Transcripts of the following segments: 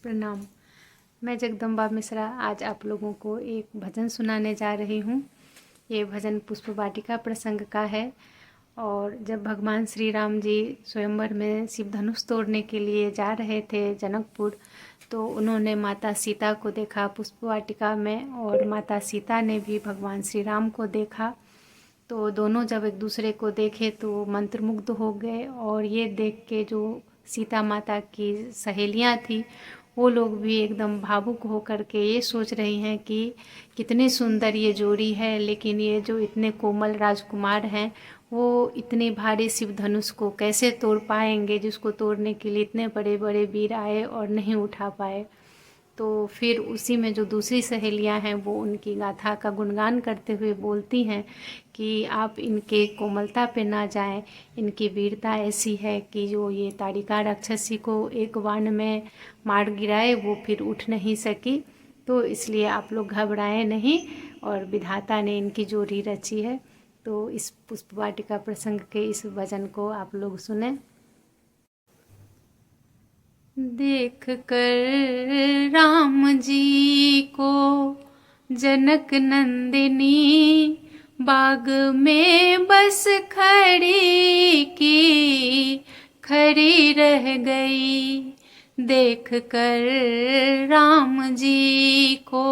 प्रणाम। मैं जगदम्बा मिश्रा आज आप लोगों को एक भजन सुनाने जा रही हूँ। ये भजन पुष्प वाटिका प्रसंग का है। और जब भगवान श्री राम जी स्वयंवर में शिव धनुष तोड़ने के लिए जा रहे थे जनकपुर, तो उन्होंने माता सीता को देखा पुष्प वाटिका में, और माता सीता ने भी भगवान श्री राम को देखा। तो दोनों जब एक दूसरे को देखे तो मंत्रमुग्ध हो गए। और ये देख के जो सीता माता की सहेलियां थी वो लोग भी एकदम भावुक हो कर के ये सोच रही हैं कि कितनी सुंदर ये जोड़ी है, लेकिन ये जो इतने कोमल राजकुमार हैं वो इतने भारी शिव धनुष को कैसे तोड़ पाएंगे, जिसको तोड़ने के लिए इतने बड़े बड़े वीर आए और नहीं उठा पाए। तो फिर उसी में जो दूसरी सहेलियां हैं वो उनकी गाथा का गुणगान करते हुए बोलती हैं कि आप इनके कोमलता पे ना जाएं, इनकी वीरता ऐसी है कि जो ये ताड़िका राक्षसी को एक बाण में मार गिराए वो फिर उठ नहीं सकी। तो इसलिए आप लोग घबराएं नहीं, और विधाता ने इनकी जोड़ी रची है। तो इस पुष्प वाटिका प्रसंग के इस भजन को आप लोग सुने। देख कर राम जी को जनक नंदिनी बाग में बस खड़ी की खड़ी रह गई। देख कर राम जी को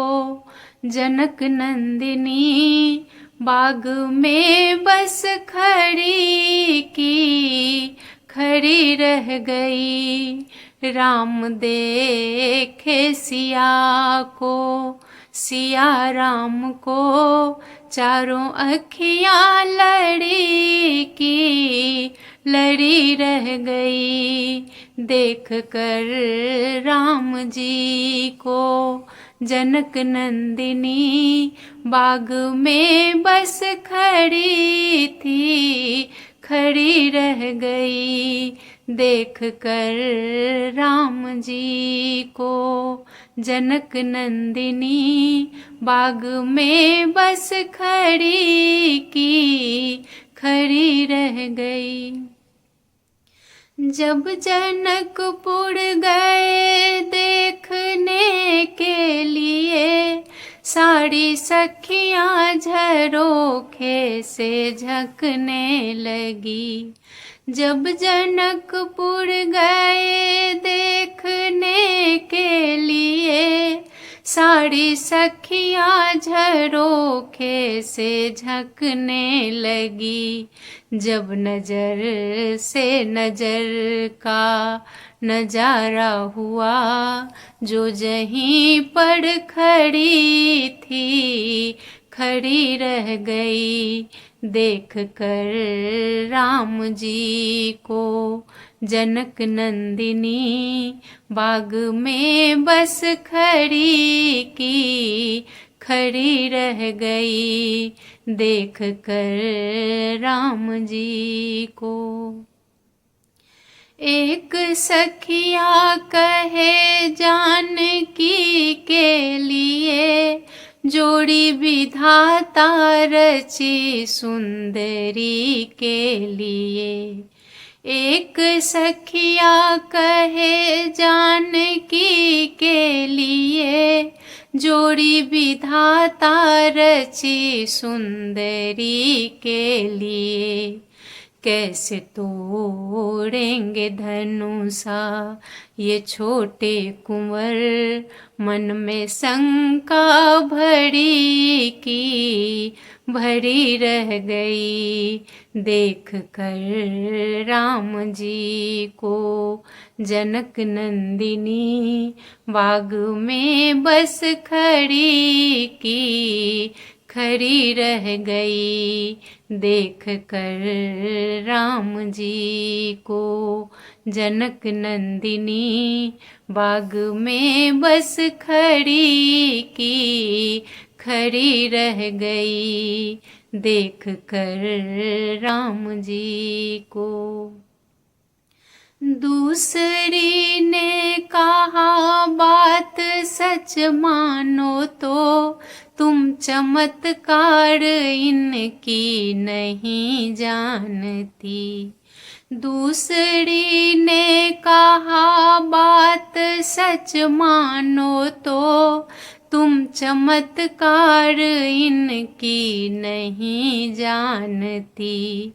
जनक नंदिनी बाग में बस खड़ी की खड़ी रह गई। राम देखे सिया को, सिया राम को चारों अखियां लड़ी की लड़ी रह गई। देख कर राम जी को जनक नंदिनी बाग में बस खड़ी थी खड़ी रह गई। देख कर राम जी को जनक नंदिनी बाग में बस खड़ी की खड़ी रह गई। जब जनकपुर गए देखने के लिए, सारी सखियां झरोखे से झकने लगी। जब जनकपुर गए देखने के लिए, सारी सखियां झरोखे से झकने लगी। जब नजर से नजर का नजारा हुआ, जो जहीं पर खड़ी थी खड़ी रह गई। देख कर राम जी को जनक नंदिनी बाग में बस खड़ी की खड़ी रह गई। देख कर राम जी को एक सखिया कहे जानकी के लिए, जोड़ी विधाता रची सुंदरी के लिए। एक सखिया कहे जानकी के लिए, जोड़ी विधाता रची सुंदरी के लिए। कैसे तोड़ेंगे धनुषा ये छोटे कुंवर, मन में शंका भरी की भरी रह गई। देख कर राम जी को जनक नंदिनी बाग में बस खड़ी की खड़ी रह गई। देख कर राम जी को जनक नंदिनी बाग में बस खड़ी की खड़ी रह गई। देख कर राम जी को। दूसरी ने कहा बात सच मानो तो, तुम चमत्कार इनकी नहीं जानती। दूसरी ने कहा बात बात सच मानो तो तुम चमत्कार इनकी नहीं जानती।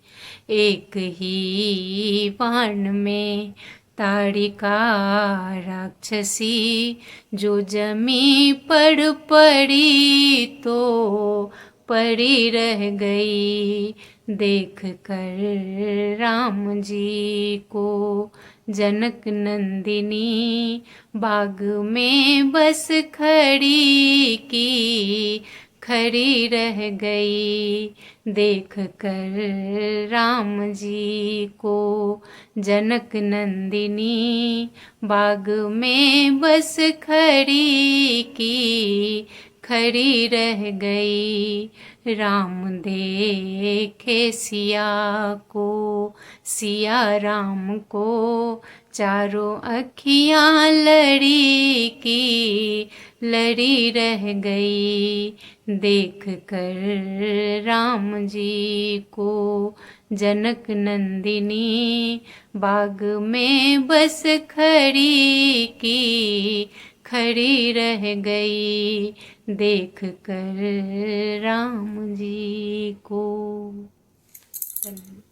एक ही बाण में ताड़िका राक्षसी जो जमी पर पड़ी तो पड़ी रह गई। देख कर राम जी को जनक नंदिनी बाग में बस खड़ी की खड़ी रह गई। देख कर राम जी को जनक नंदिनी बाग में बस खड़ी की खड़ी रह गई। राम देखे सिया को, सिया राम को, चारों अखियाँ लड़ी की लड़ी रह गई। देख कर राम जी को जनक नंदिनी बाग में बस खड़ी की खड़ी रह गई। देख कर राम जी को। धन्यवाद।